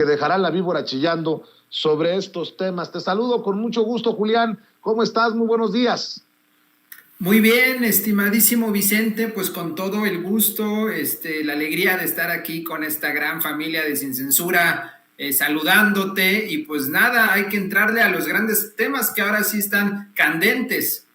que dejarán la víbora chillando sobre estos temas. Te saludo con mucho gusto, Julián. ¿Cómo estás? Muy buenos días. Muy bien, estimadísimo Vicente, pues con todo el gusto, la alegría de estar aquí con esta gran familia de Sin Censura, saludándote y pues nada, hay que entrarle a los grandes temas que ahora sí están candentes.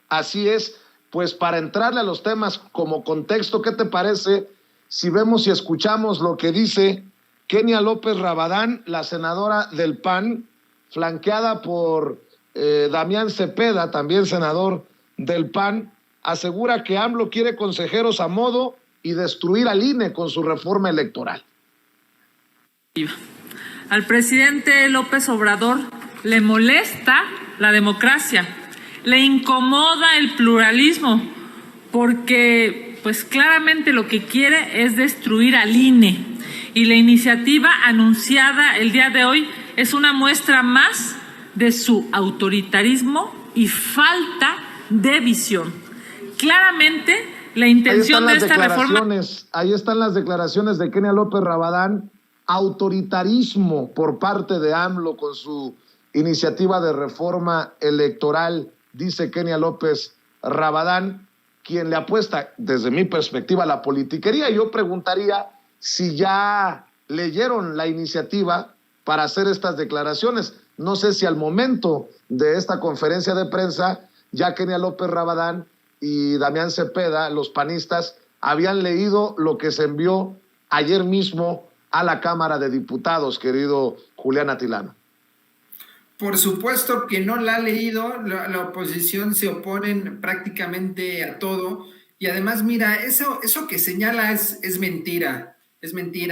Así es, pues para entrarle a los temas como contexto, ¿qué te parece si vemos y escuchamos lo que dice Kenia López Rabadán, la senadora del PAN, flanqueada por Damián Cepeda, también senador del PAN, asegura que AMLO quiere consejeros a modo y destruir al INE con su reforma electoral? Al presidente López Obrador le molesta la democracia, le incomoda el pluralismo, porque pues claramente lo que quiere es destruir al INE. Y la iniciativa anunciada el día de hoy es una muestra más de su autoritarismo y falta de visión. Claramente la intención de esta reforma... Ahí están las declaraciones de Kenia López Rabadán. Autoritarismo por parte de AMLO con su iniciativa de reforma electoral, dice Kenia López Rabadán, quien le apuesta, desde mi perspectiva, a la politiquería. Yo preguntaría si ya leyeron la iniciativa para hacer estas declaraciones. No sé si al momento de esta conferencia de prensa ya Kenia López Rabadán y Damián Cepeda, los panistas, habían leído lo que se envió ayer mismo a la Cámara de Diputados, querido Julián Atilano. Por supuesto que no la ha leído, la oposición se oponen prácticamente a todo, y además, mira, eso que señala es mentira,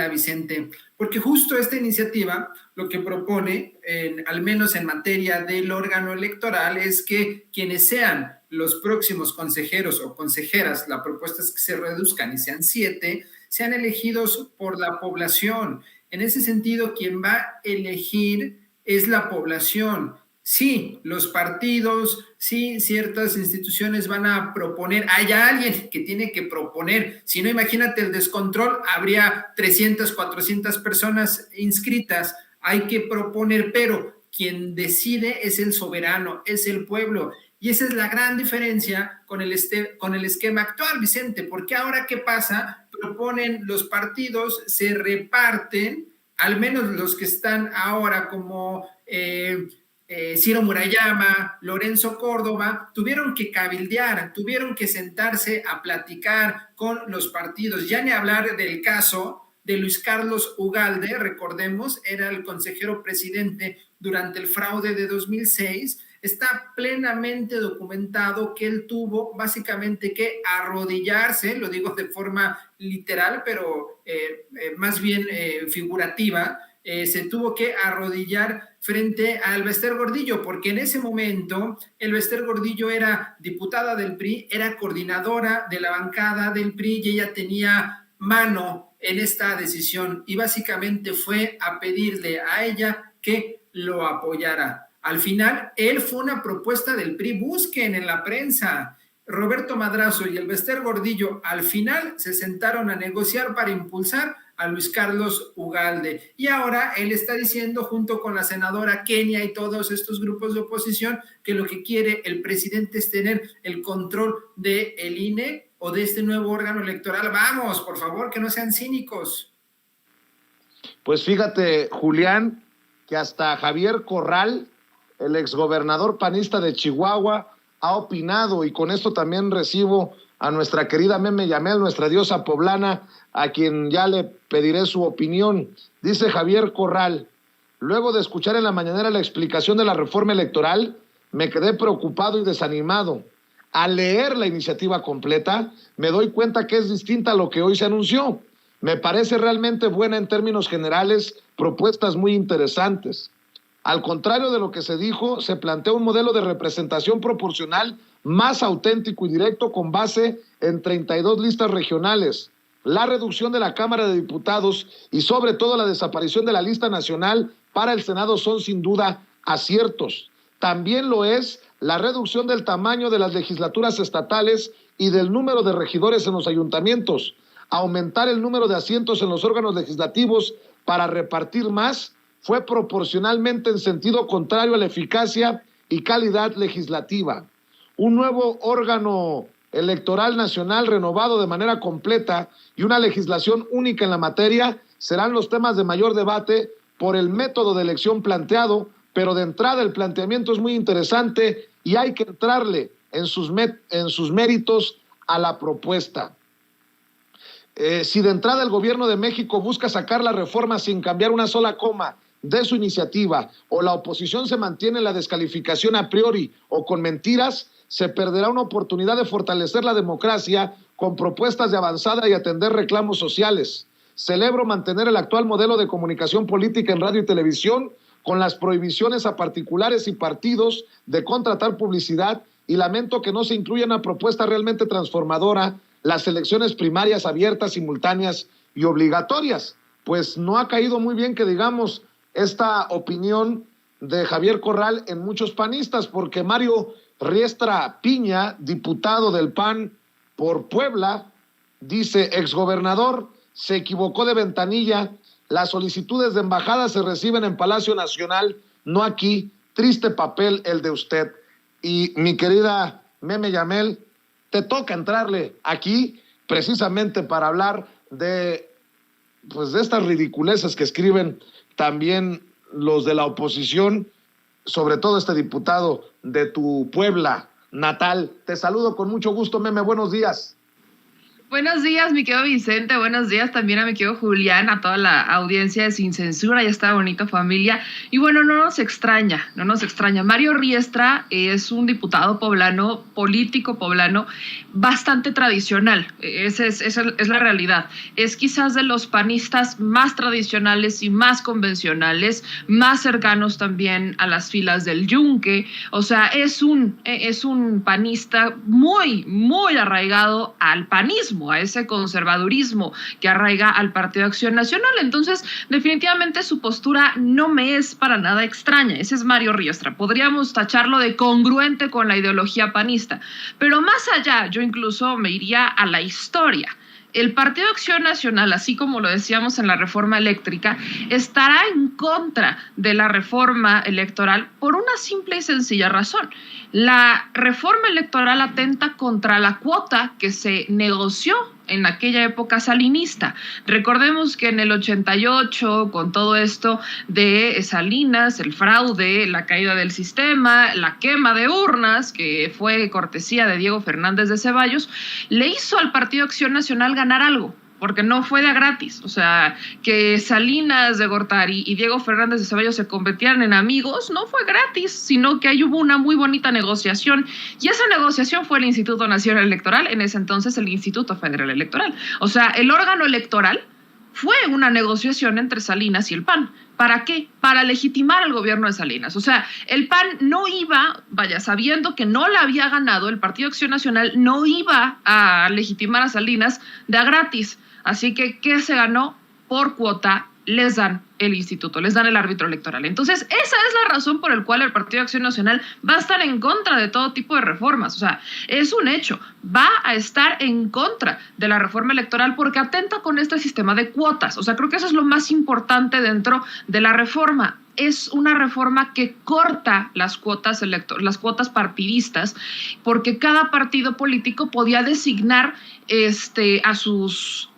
Vicente, porque justo esta iniciativa lo que propone, al menos en materia del órgano electoral, es que quienes sean los próximos consejeros o consejeras, la propuesta es que se reduzcan y sean 7, sean elegidos por la población. En ese sentido, quien va a elegir es la población. Sí, los partidos, sí, ciertas instituciones van a proponer, hay alguien que tiene que proponer, si no, imagínate el descontrol, habría 300, 400 personas inscritas, hay que proponer, pero quien decide es el soberano, es el pueblo, y esa es la gran diferencia con el esquema actual, Vicente, porque ahora, ¿qué pasa? Proponen los partidos, se reparten, al menos los que están ahora como... Ciro Murayama, Lorenzo Córdoba, tuvieron que cabildear, tuvieron que sentarse a platicar con los partidos, ya ni hablar del caso de Luis Carlos Ugalde, recordemos, era el consejero presidente durante el fraude de 2006, está plenamente documentado que él tuvo básicamente que arrodillarse, lo digo de forma literal, pero más bien figurativa, se tuvo que arrodillar frente a Elbester Gordillo, porque en ese momento Elbester Gordillo era diputada del PRI, era coordinadora de la bancada del PRI y ella tenía mano en esta decisión y básicamente fue a pedirle a ella que lo apoyara. Al final, él fue una propuesta del PRI, busquen en la prensa. Roberto Madrazo y Elbester Gordillo al final se sentaron a negociar para impulsar a Luis Carlos Ugalde. Y ahora él está diciendo, junto con la senadora Kenia y todos estos grupos de oposición, que lo que quiere el presidente es tener el control del INE o de este nuevo órgano electoral. Vamos, por favor, que no sean cínicos. Pues fíjate, Julián, que hasta Javier Corral, el exgobernador panista de Chihuahua, ha opinado, y con esto también recibo a nuestra querida Meme Yamel, nuestra diosa poblana, a quien ya le pediré su opinión. Dice Javier Corral: luego de escuchar en la mañanera la explicación de la reforma electoral, me quedé preocupado y desanimado. Al leer la iniciativa completa, me doy cuenta que es distinta a lo que hoy se anunció. Me parece realmente buena en términos generales, propuestas muy interesantes. Al contrario de lo que se dijo, se plantea un modelo de representación proporcional más auténtico y directo con base en 32 listas regionales. La reducción de la Cámara de Diputados y sobre todo la desaparición de la lista nacional para el Senado son sin duda aciertos. También lo es la reducción del tamaño de las legislaturas estatales y del número de regidores en los ayuntamientos, aumentar el número de asientos en los órganos legislativos para repartir más fue proporcionalmente en sentido contrario a la eficacia y calidad legislativa. Un nuevo órgano electoral nacional renovado de manera completa y una legislación única en la materia serán los temas de mayor debate por el método de elección planteado, pero de entrada el planteamiento es muy interesante y hay que entrarle en sus méritos a la propuesta. Si de entrada el gobierno de México busca sacar la reforma sin cambiar una sola coma de su iniciativa, o la oposición se mantiene en la descalificación a priori o con mentiras, se perderá una oportunidad de fortalecer la democracia con propuestas de avanzada y atender reclamos sociales. Celebro mantener el actual modelo de comunicación política en radio y televisión con las prohibiciones a particulares y partidos de contratar publicidad y lamento que no se incluya una propuesta realmente transformadora las elecciones primarias abiertas, simultáneas y obligatorias. Pues no ha caído muy bien que digamos esta opinión de Javier Corral en muchos panistas, porque Mario Riestra Piña, diputado del PAN por Puebla, dice: exgobernador, se equivocó de ventanilla, las solicitudes de embajada se reciben en Palacio Nacional, no aquí, triste papel el de usted. Y mi querida Meme Yamel, te toca entrarle aquí precisamente para hablar de estas ridiculeces que escriben también los de la oposición, sobre todo este diputado de tu Puebla natal. Te saludo con mucho gusto, Meme, buenos días. Buenos días, mi querido Vicente, buenos días también a mi querido Julián, a toda la audiencia de Sin Censura, ya está bonito familia. Y bueno, no nos extraña. Mario Riestra es un diputado poblano, político poblano, bastante tradicional, esa es la realidad. Es quizás de los panistas más tradicionales y más convencionales, más cercanos también a las filas del Yunque. O sea, es un panista muy, muy arraigado al panismo, a ese conservadurismo que arraiga al Partido Acción Nacional. Entonces, definitivamente su postura no me es para nada extraña. Ese es Mario Riestra. Podríamos tacharlo de congruente con la ideología panista. Pero más allá, yo incluso me iría a la historia. El Partido Acción Nacional, así como lo decíamos en la reforma eléctrica, estará en contra de la reforma electoral por una simple y sencilla razón. La reforma electoral atenta contra la cuota que se negoció en aquella época salinista. Recordemos que en el 88, con todo esto de Salinas, el fraude, la caída del sistema, la quema de urnas, que fue cortesía de Diego Fernández de Ceballos, le hizo al Partido Acción Nacional ganar algo, porque no fue de gratis. O sea, que Salinas de Gortari y Diego Fernández de Ceballos se convirtieran en amigos no fue gratis, sino que ahí hubo una muy bonita negociación, y esa negociación fue el Instituto Nacional Electoral, en ese entonces el Instituto Federal Electoral. O sea, el órgano electoral fue una negociación entre Salinas y el PAN. ¿Para qué? Para legitimar al gobierno de Salinas. O sea, el PAN no iba, sabiendo que no la había ganado, el Partido Acción Nacional no iba a legitimar a Salinas de a gratis. Así que, ¿qué se ganó? Por cuota les dan el instituto, les dan el árbitro electoral. Entonces, esa es la razón por la cual el Partido Acción Nacional va a estar en contra de todo tipo de reformas. O sea, es un hecho, va a estar en contra de la reforma electoral porque atenta con este sistema de cuotas. O sea, creo que eso es lo más importante dentro de la reforma. Es una reforma que corta las cuotas partidistas, porque cada partido político podía designar a sus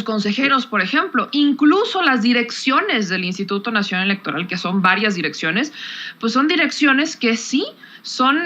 consejeros, por ejemplo. Incluso las direcciones del Instituto Nacional Electoral, que son varias direcciones, pues son direcciones que sí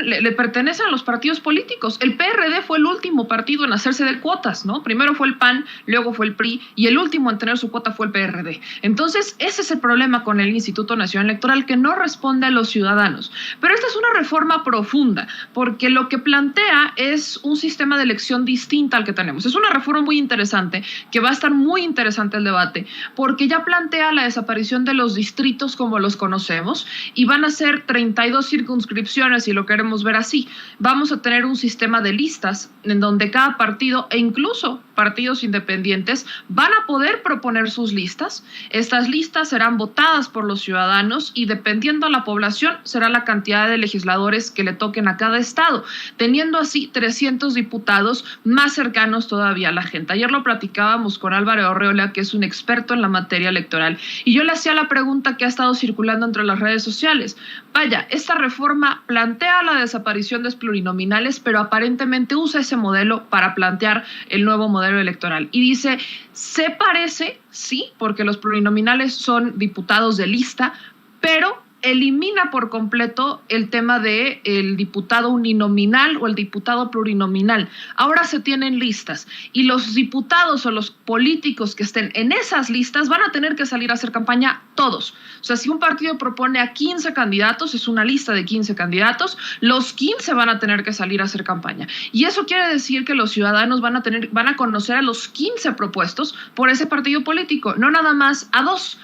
le pertenecen a los partidos políticos. El PRD fue el último partido en hacerse de cuotas, ¿no? Primero fue el PAN, luego fue el PRI, y el último en tener su cuota fue el PRD. Entonces, ese es el problema con el Instituto Nacional Electoral, que no responde a los ciudadanos. Pero esta es una reforma profunda, porque lo que plantea es un sistema de elección distinto al que tenemos. Es una reforma muy interesante, que va a estar muy interesante el debate, porque ya plantea la desaparición de los distritos como los conocemos, y van a ser 32 circunscripciones, si lo queremos ver así. Vamos a tener un sistema de listas en donde cada partido, e incluso partidos independientes van a poder proponer sus listas. Estas listas serán votadas por los ciudadanos y dependiendo de la población será la cantidad de legisladores que le toquen a cada estado, teniendo así 300 diputados más cercanos todavía a la gente. Ayer lo platicábamos con Álvaro Arreola, que es un experto en la materia electoral, y yo le hacía la pregunta que ha estado circulando entre las redes sociales. Vaya, esta reforma plantea la desaparición de los plurinominales, pero aparentemente usa ese modelo para plantear el nuevo modelo electoral. Y dice, se parece, sí, porque los plurinominales son diputados de lista, pero elimina por completo el tema de el diputado uninominal o el diputado plurinominal. Ahora se tienen listas y los diputados o los políticos que estén en esas listas van a tener que salir a hacer campaña todos. O sea, si un partido propone a 15 candidatos, es una lista de 15 candidatos, los 15 van a tener que salir a hacer campaña. Y eso quiere decir que los ciudadanos van a conocer a los 15 propuestos por ese partido político, no nada más a dos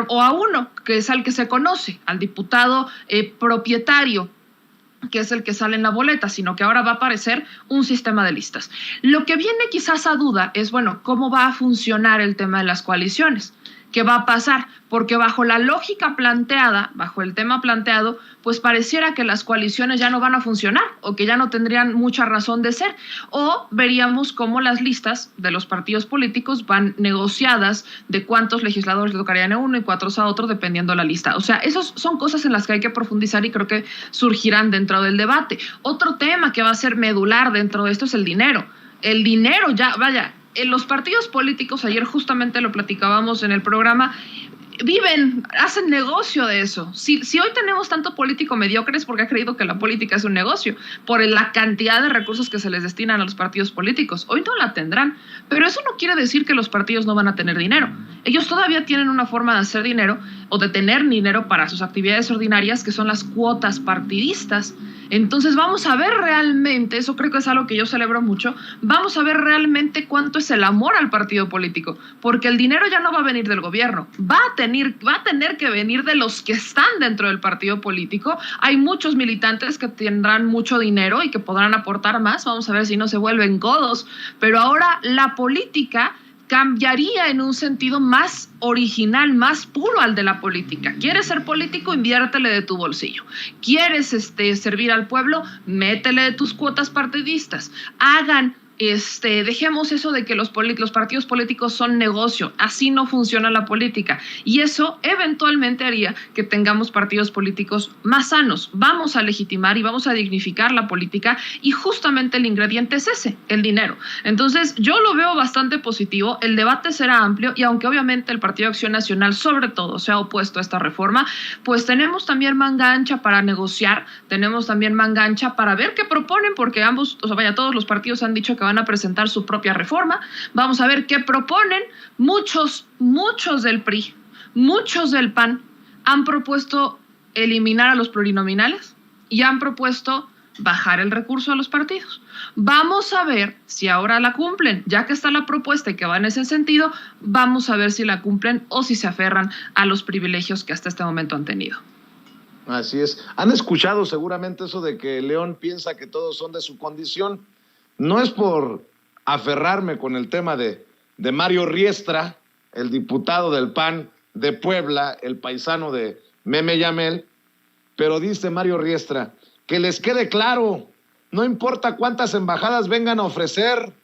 o a uno, que es al que se conoce, al diputado propietario, que es el que sale en la boleta, sino que ahora va a aparecer un sistema de listas. Lo que viene quizás a duda es, bueno, ¿cómo va a funcionar el tema de las coaliciones? ¿Qué va a pasar? Porque bajo la lógica planteada, bajo el tema planteado, pues pareciera que las coaliciones ya no van a funcionar o que ya no tendrían mucha razón de ser. O veríamos cómo las listas de los partidos políticos van negociadas de cuántos legisladores le tocarían a uno y cuántos a otro dependiendo de la lista. O sea, esas son cosas en las que hay que profundizar y creo que surgirán dentro del debate. Otro tema que va a ser medular dentro de esto es el dinero. El dinero ya, vaya, en los partidos políticos, ayer justamente lo platicábamos en el programa, hacen negocio de eso. Si hoy tenemos tanto político mediocre es porque ha creído que la política es un negocio, por la cantidad de recursos que se les destinan a los partidos políticos. Hoy no la tendrán, pero eso no quiere decir que los partidos no van a tener dinero. Ellos todavía tienen una forma de hacer dinero o de tener dinero para sus actividades ordinarias, que son las cuotas partidistas. Entonces vamos a ver realmente, eso creo que es algo que yo celebro mucho, vamos a ver realmente cuánto es el amor al partido político, porque el dinero ya no va a venir del gobierno, va a tener que venir de los que están dentro del partido político. Hay muchos militantes que tendrán mucho dinero y que podrán aportar más, vamos a ver si no se vuelven codos, pero ahora la política cambiaría en un sentido más original, más puro al de la política. ¿Quieres ser político? Inviértele de tu bolsillo. ¿Quieres servir al pueblo? Métele de tus cuotas partidistas. Dejemos eso de que los partidos políticos son negocio. Así no funciona la política. Y eso eventualmente haría que tengamos partidos políticos más sanos. Vamos a legitimar y vamos a dignificar la política y justamente el ingrediente es ese, el dinero. Entonces yo lo veo bastante positivo. El debate será amplio y aunque obviamente el Partido Acción Nacional sobre todo se ha opuesto a esta reforma, pues tenemos también manga ancha para negociar, tenemos también manga ancha para ver qué proponen, porque todos los partidos han dicho que van a presentar su propia reforma. Vamos a ver qué proponen. Muchos del PRI, muchos del PAN han propuesto eliminar a los plurinominales y han propuesto bajar el recurso a los partidos. Vamos a ver si ahora la cumplen, ya que está la propuesta y que va en ese sentido, vamos a ver si la cumplen o si se aferran a los privilegios que hasta este momento han tenido. Así es. Han escuchado seguramente eso de que León piensa que todos son de su condición. No es por aferrarme con el tema de Mario Riestra, el diputado del PAN de Puebla, el paisano de Meme Yamel, pero dice Mario Riestra, que les quede claro, no importa cuántas embajadas vengan a ofrecer,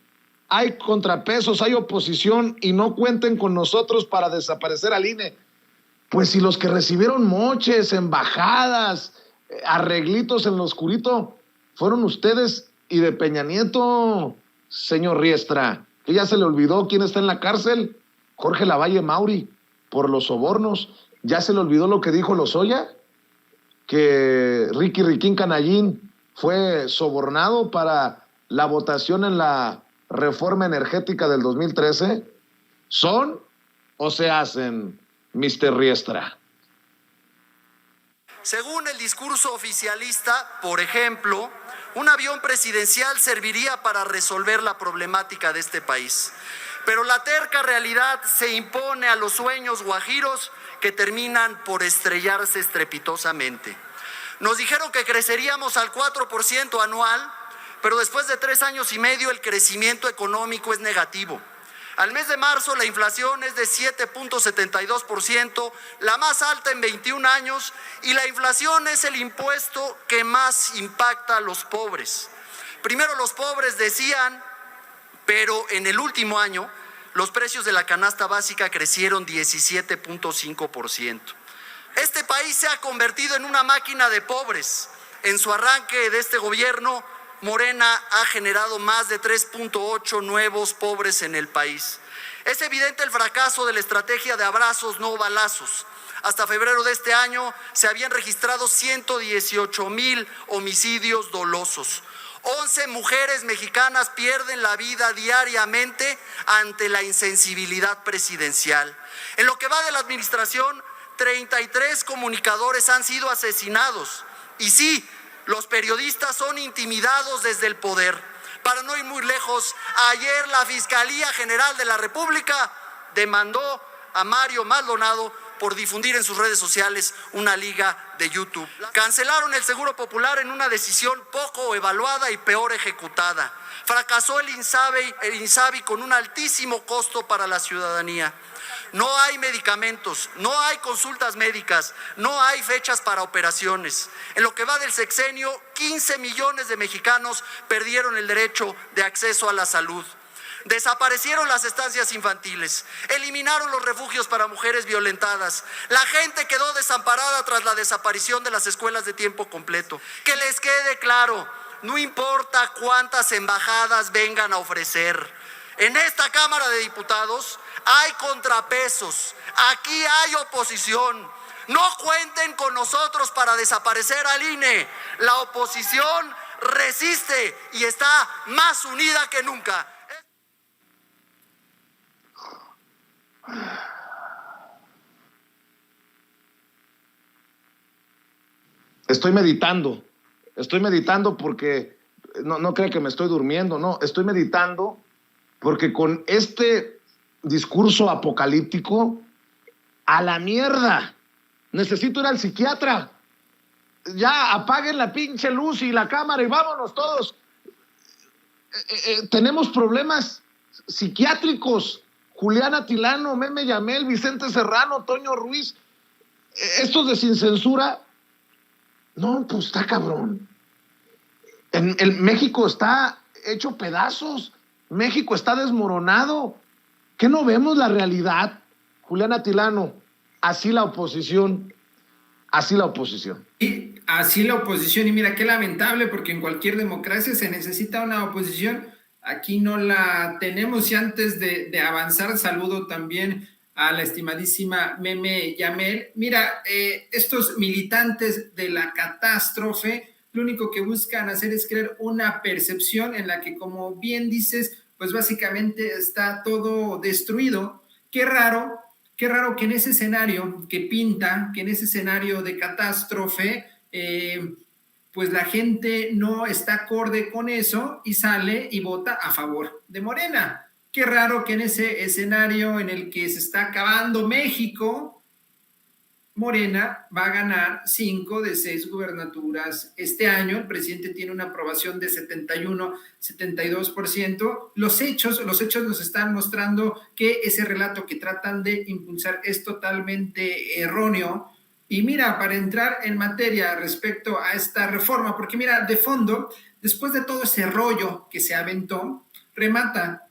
hay contrapesos, hay oposición y no cuenten con nosotros para desaparecer al INE. Pues si los que recibieron moches, embajadas, arreglitos en lo oscurito, fueron ustedes y de Peña Nieto, señor Riestra, que ya se le olvidó quién está en la cárcel, Jorge Lavalle Mauri, por los sobornos. ¿Ya se le olvidó lo que dijo Lozoya? Que Riquín Canallín fue sobornado para la votación en la reforma energética del 2013. ¿Son o se hacen, Mr. Riestra? Según el discurso oficialista, por ejemplo, un avión presidencial serviría para resolver la problemática de este país. Pero la terca realidad se impone a los sueños guajiros que terminan por estrellarse estrepitosamente. Nos dijeron que creceríamos al 4% anual, pero después de 3 años y medio el crecimiento económico es negativo. Al mes de marzo la inflación es de 7.72%, la más alta en 21 años, y la inflación es el impuesto que más impacta a los pobres. Primero los pobres decían, pero en el último año los precios de la canasta básica crecieron 17.5%. Este país se ha convertido en una máquina de pobres. En su arranque de este gobierno, Morena ha generado más de 3.8 nuevos pobres en el país. Es evidente el fracaso de la estrategia de abrazos, no balazos. Hasta febrero de este año se habían registrado 118,000 homicidios dolosos. 11 mujeres mexicanas pierden la vida diariamente ante la insensibilidad presidencial. En lo que va de la administración, 33 comunicadores han sido asesinados. Y sí, los periodistas son intimidados desde el poder. Para no ir muy lejos, ayer la Fiscalía General de la República demandó a Mario Maldonado por difundir en sus redes sociales una liga de YouTube. Cancelaron el Seguro Popular en una decisión poco evaluada y peor ejecutada. Fracasó el INSABI con un altísimo costo para la ciudadanía. No hay medicamentos, no hay consultas médicas, no hay fechas para operaciones. En lo que va del sexenio, 15 millones de mexicanos perdieron el derecho de acceso a la salud. Desaparecieron las estancias infantiles, eliminaron los refugios para mujeres violentadas. La gente quedó desamparada tras la desaparición de las escuelas de tiempo completo. Que les quede claro, no importa cuántas embajadas vengan a ofrecer. En esta Cámara de Diputados hay contrapesos, aquí hay oposición. No cuenten con nosotros para desaparecer al INE. La oposición resiste y está más unida que nunca. Estoy meditando porque no crea que me estoy durmiendo, no, estoy meditando porque con este discurso apocalíptico, a la mierda, necesito ir al psiquiatra. Ya apaguen la pinche luz y la cámara y vámonos todos. Tenemos problemas psiquiátricos. Julián Atilano, Meme Yamel, Vicente Serrano, Toño Ruiz, estos de Sin Censura, no, pues está cabrón. México está hecho pedazos, México está desmoronado. ¿Qué no vemos la realidad? Julián Atilano, así la oposición. Y así la oposición, y mira qué lamentable, porque en cualquier democracia se necesita una oposición. Aquí no la tenemos. Y antes de avanzar, saludo también a la estimadísima Meme Yamel. Mira, estos militantes de la catástrofe, lo único que buscan hacer es crear una percepción en la que, como bien dices, pues básicamente está todo destruido. Qué raro que en ese escenario que pinta, que en ese escenario de catástrofe, pues la gente no está acorde con eso y sale y vota a favor de Morena. Qué raro que en ese escenario en el que se está acabando México, Morena va a ganar 5 de 6 gubernaturas este año. El presidente tiene una aprobación de 71, 72%. Los hechos nos están mostrando que ese relato que tratan de impulsar es totalmente erróneo. Y mira, para entrar en materia respecto a esta reforma, porque mira, de fondo, después de todo ese rollo que se aventó, remata,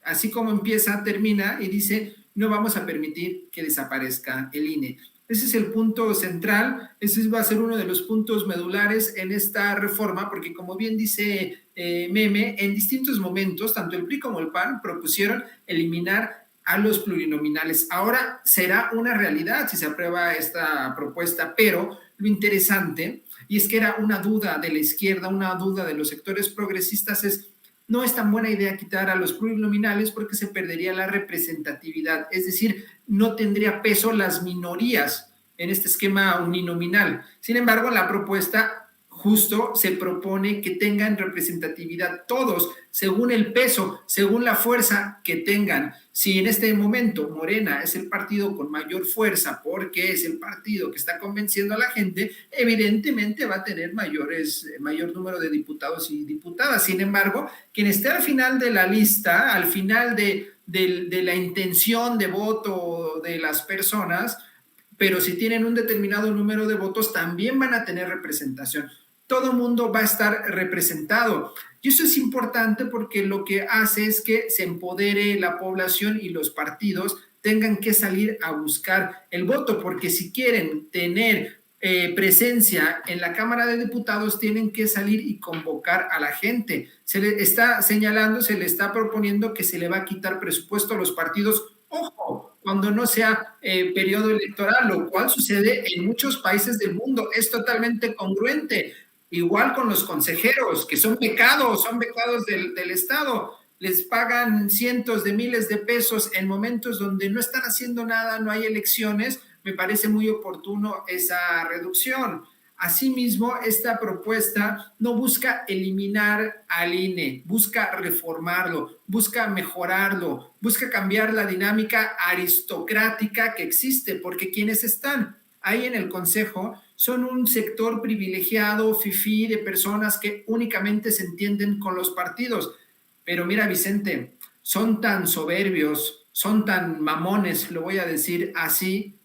así como empieza, termina y dice, no vamos a permitir que desaparezca el INE. Ese es el punto central, ese va a ser uno de los puntos medulares en esta reforma, porque como bien dice Meme, en distintos momentos, tanto el PRI como el PAN propusieron eliminar a los plurinominales. Ahora será una realidad si se aprueba esta propuesta, pero lo interesante, y es que era una duda de la izquierda, una duda de los sectores progresistas, no es tan buena idea quitar a los plurinominales porque se perdería la representatividad, es decir, no tendría peso las minorías en este esquema uninominal. Sin embargo, la propuesta justo se propone que tengan representatividad todos, según el peso, según la fuerza que tengan. Si en este momento Morena es el partido con mayor fuerza, porque es el partido que está convenciendo a la gente, evidentemente va a tener mayor número de diputados y diputadas. Sin embargo, quien esté al final de la lista, al final de la intención de voto de las personas, pero si tienen un determinado número de votos, también van a tener representación. Todo mundo va a estar representado. Y eso es importante porque lo que hace es que se empodere la población y los partidos tengan que salir a buscar el voto, porque si quieren tener presencia en la Cámara de Diputados, tienen que salir y convocar a la gente. Se le está señalando, se le está proponiendo que se le va a quitar presupuesto a los partidos. Ojo, cuando no sea periodo electoral, lo cual sucede en muchos países del mundo, es totalmente congruente. Igual con los consejeros, que son becados del Estado, les pagan cientos de miles de pesos en momentos donde no están haciendo nada, no hay elecciones. Me parece muy oportuno esa reducción. Asimismo, esta propuesta no busca eliminar al INE, busca reformarlo, busca mejorarlo, busca cambiar la dinámica aristocrática que existe, porque quienes están ahí en el Consejo son un sector privilegiado, fifí, de personas que únicamente se entienden con los partidos. Pero mira, Vicente, son tan soberbios, son tan mamones, lo voy a decir así,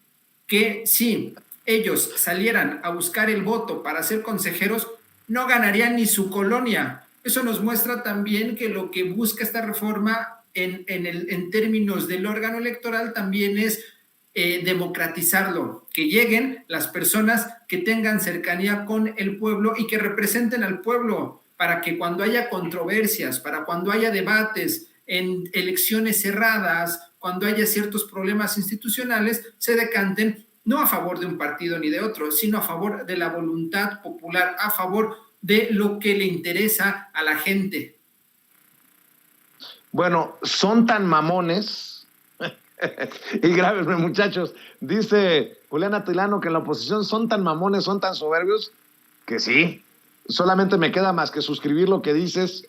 que si ellos salieran a buscar el voto para ser consejeros, no ganarían ni su colonia. Eso nos muestra también que lo que busca esta reforma en términos del órgano electoral también es democratizarlo, que lleguen las personas que tengan cercanía con el pueblo y que representen al pueblo, para que cuando haya controversias, para cuando haya debates en elecciones cerradas, cuando haya ciertos problemas institucionales, se decanten no a favor de un partido ni de otro, sino a favor de la voluntad popular, a favor de lo que le interesa a la gente. Bueno, son tan mamones. Y grábenme, muchachos, dice Julián Atilano que en la oposición son tan mamones, son tan soberbios, que sí, solamente me queda más que suscribir lo que dices,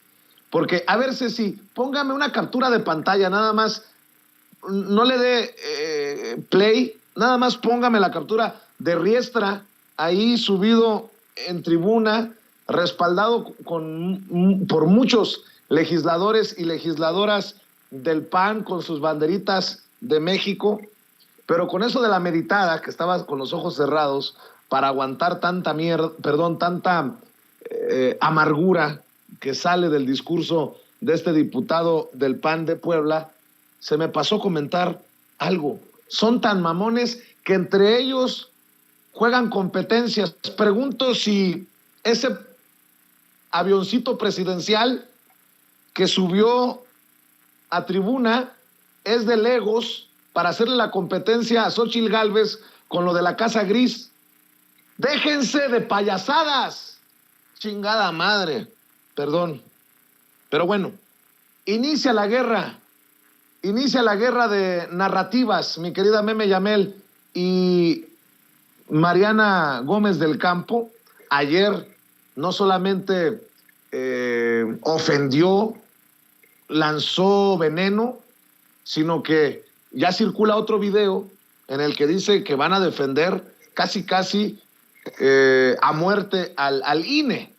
porque, a ver, Ceci, póngame una captura de pantalla, nada más, no le dé play, nada más póngame la captura de Riestra, ahí subido en tribuna, respaldado por muchos legisladores y legisladoras del PAN con sus banderitas de México, pero con eso de la meditada, que estaba con los ojos cerrados para aguantar tanta amargura que sale del discurso de este diputado del PAN de Puebla, se me pasó comentar algo. Son tan mamones que entre ellos juegan competencias. Pregunto si ese avioncito presidencial que subió a tribuna es de Legos para hacerle la competencia a Xóchitl Gálvez con lo de la Casa Gris. Déjense de payasadas, chingada madre, perdón. Pero bueno, inicia la guerra de narrativas, mi querida Meme Yamel y Mariana Gómez del Campo. Ayer no solamente ofendió, lanzó veneno, sino que ya circula otro video en el que dice que van a defender casi a muerte al INE.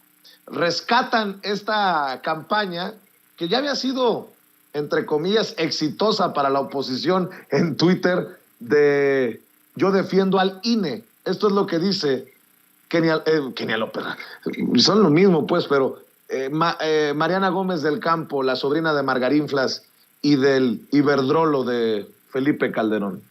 Rescatan esta campaña que ya había sido, entre comillas, exitosa para la oposición en Twitter, de yo defiendo al INE. Esto es lo que dice Kenia López. Son lo mismo, pues, pero Mariana Gómez del Campo, la sobrina de Margarinflas y del Iberdrolo de Felipe Calderón.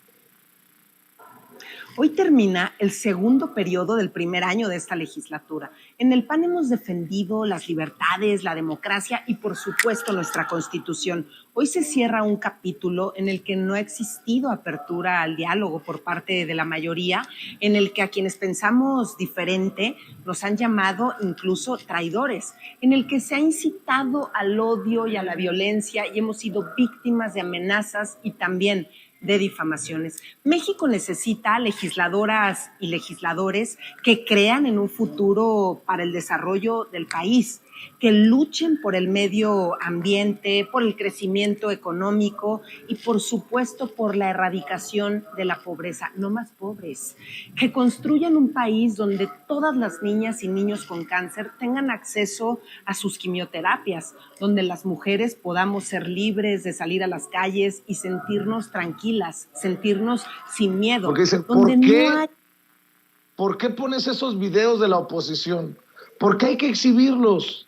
Hoy termina el segundo periodo del primer año de esta legislatura. En el PAN hemos defendido las libertades, la democracia y, por supuesto, nuestra Constitución. Hoy se cierra un capítulo en el que no ha existido apertura al diálogo por parte de la mayoría, en el que a quienes pensamos diferente nos han llamado incluso traidores, en el que se ha incitado al odio y a la violencia y hemos sido víctimas de amenazas y también de difamaciones. México necesita legisladoras y legisladores que crean en un futuro para el desarrollo del país, que luchen por el medio ambiente, por el crecimiento económico y, por supuesto, por la erradicación de la pobreza. No más pobres. Que construyan un país donde todas las niñas y niños con cáncer tengan acceso a sus quimioterapias, donde las mujeres podamos ser libres de salir a las calles y sentirnos tranquilas, sentirnos sin miedo. Porque dicen, ¿por qué pones esos videos de la oposición? ¿Por qué hay que exhibirlos?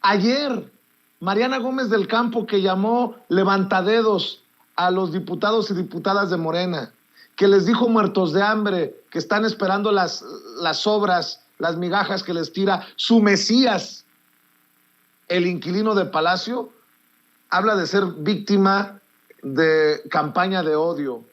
Ayer, Mariana Gómez del Campo, que llamó levantadedos a los diputados y diputadas de Morena, que les dijo muertos de hambre, que están esperando las obras, las migajas que les tira su Mesías, el inquilino de Palacio, habla de ser víctima de campaña de odio.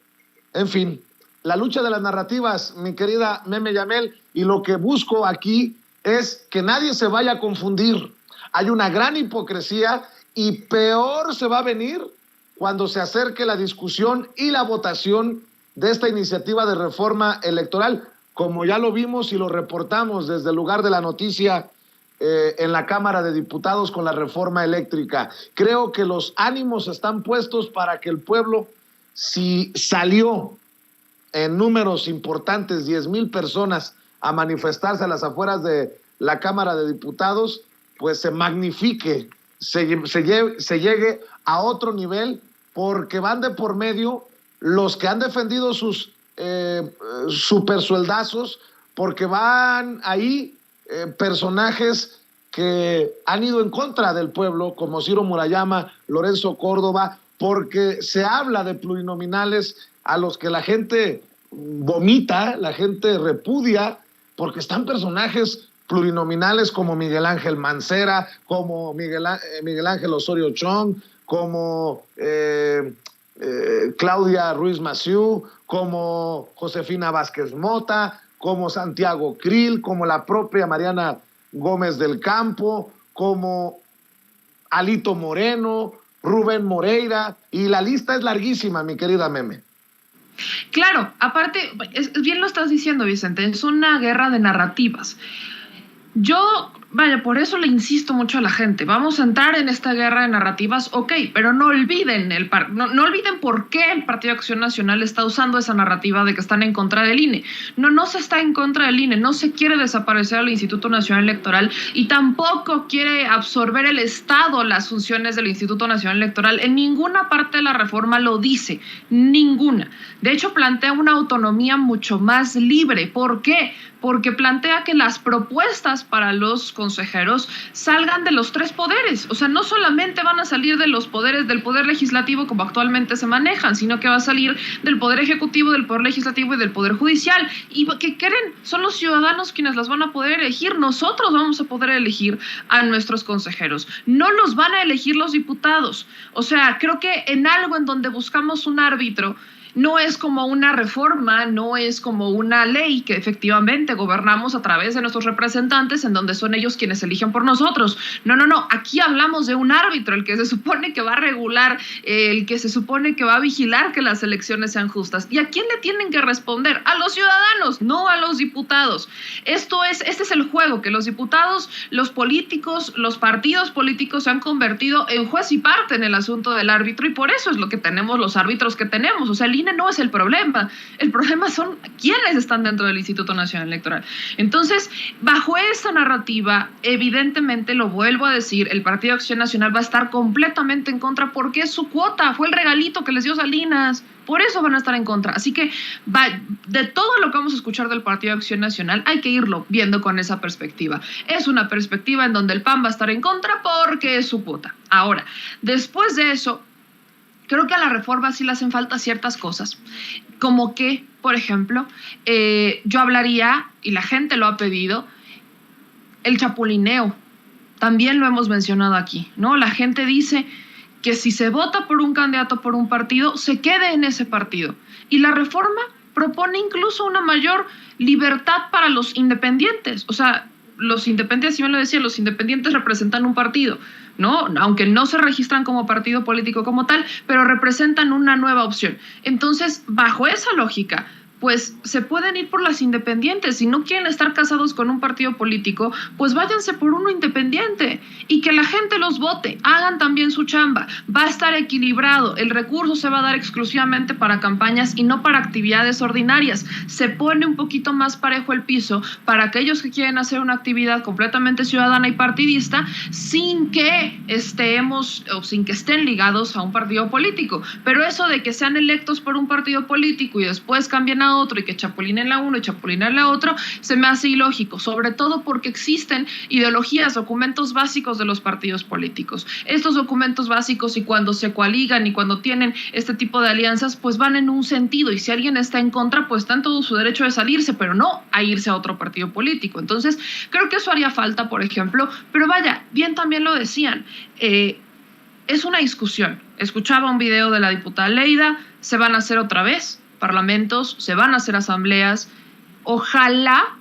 En fin, la lucha de las narrativas, mi querida Meme Yamel, y lo que busco aquí es que nadie se vaya a confundir. Hay una gran hipocresía y peor se va a venir cuando se acerque la discusión y la votación de esta iniciativa de reforma electoral, como ya lo vimos y lo reportamos desde el lugar de la noticia en la Cámara de Diputados con la reforma eléctrica. Creo que los ánimos están puestos para que el pueblo, si salió en números importantes, 10,000 personas a manifestarse a las afueras de la Cámara de Diputados, pues se magnifique, se llegue a otro nivel, porque van de por medio los que han defendido sus supersueldazos, porque van ahí personajes que han ido en contra del pueblo, como Ciro Murayama, Lorenzo Córdoba, porque se habla de plurinominales a los que la gente vomita, la gente repudia, porque están personajes plurinominales como Miguel Ángel Mancera, como Miguel Ángel Osorio Chong, como Claudia Ruiz Massieu, como Josefina Vázquez Mota, como Santiago Krill, como la propia Mariana Gómez del Campo, como Alito Moreno, Rubén Moreira, y la lista es larguísima, mi querida Meme. Claro, aparte, bien lo estás diciendo, Vicente, es una guerra de narrativas. Por eso le insisto mucho a la gente, vamos a entrar en esta guerra de narrativas, ok, pero no olviden no olviden por qué el Partido Acción Nacional está usando esa narrativa de que están en contra del INE. No se está en contra del INE, no se quiere desaparecer al Instituto Nacional Electoral y tampoco quiere absorber el Estado las funciones del Instituto Nacional Electoral. En ninguna parte de la reforma lo dice, ninguna. De hecho, plantea una autonomía mucho más libre. ¿Por qué? Porque plantea que las propuestas para los consejeros salgan de los tres poderes. O sea, no solamente van a salir de los poderes del poder legislativo como actualmente se manejan, sino que va a salir del poder ejecutivo, del poder legislativo y del poder judicial. ¿Y qué creen? Son los ciudadanos quienes las van a poder elegir. Nosotros vamos a poder elegir a nuestros consejeros. No los van a elegir los diputados. O sea, creo que en algo en donde buscamos un árbitro, no es como una reforma, no es como una ley que efectivamente gobernamos a través de nuestros representantes, en donde son ellos quienes eligen por nosotros. No. Aquí hablamos de un árbitro, el que se supone que va a regular, el que se supone que va a vigilar que las elecciones sean justas. ¿Y a quién le tienen que responder? A los ciudadanos, no a los diputados. Este es el juego, que los diputados, los políticos, los partidos políticos se han convertido en juez y parte en el asunto del árbitro, y por eso es lo que tenemos los árbitros que tenemos. O sea, el INE no es el problema son quienes están dentro del Instituto Nacional Electoral. Entonces, bajo esa narrativa, evidentemente, lo vuelvo a decir, el Partido Acción Nacional va a estar completamente en contra porque es su cuota, fue el regalito que les dio Salinas, por eso van a estar en contra. Así que de todo lo que vamos a escuchar del Partido Acción Nacional hay que irlo viendo con esa perspectiva. Es una perspectiva en donde el PAN va a estar en contra porque es su cuota. Ahora, después de eso, creo que a la reforma sí le hacen falta ciertas cosas, como que, por ejemplo, yo hablaría, y la gente lo ha pedido, el chapulineo. También lo hemos mencionado aquí, ¿no? La gente dice que si se vota por un candidato por un partido, se quede en ese partido. Y la reforma propone incluso una mayor libertad para los independientes. O sea, los independientes, si me lo decía, los independientes representan un partido, ¿no? Aunque no se registran como partido político como tal, pero representan una nueva opción. Entonces, bajo esa lógica, pues se pueden ir por las independientes. Si no quieren estar casados con un partido político, pues váyanse por uno independiente y que la gente los vote, hagan también su chamba. Va a estar equilibrado, el recurso se va a dar exclusivamente para campañas y no para actividades ordinarias. Se pone un poquito más parejo el piso para aquellos que quieren hacer una actividad completamente ciudadana y partidista sin que estemos o sin que estén ligados a un partido político. Pero eso de que sean electos por un partido político y después cambien a otro y que chapulinen la uno y chapulinen la otro, se me hace ilógico, sobre todo porque existen ideologías, documentos básicos de los partidos políticos. Estos documentos básicos, y cuando se coaligan y cuando tienen este tipo de alianzas, pues van en un sentido, y si alguien está en contra, pues está en todo su derecho de salirse, pero no a irse a otro partido político. Entonces, creo que eso haría falta, por ejemplo, pero vaya, bien también lo decían, es una discusión. Escuchaba un video de la diputada Leida, se van a hacer otra vez parlamentos, se van a hacer asambleas. Ojalá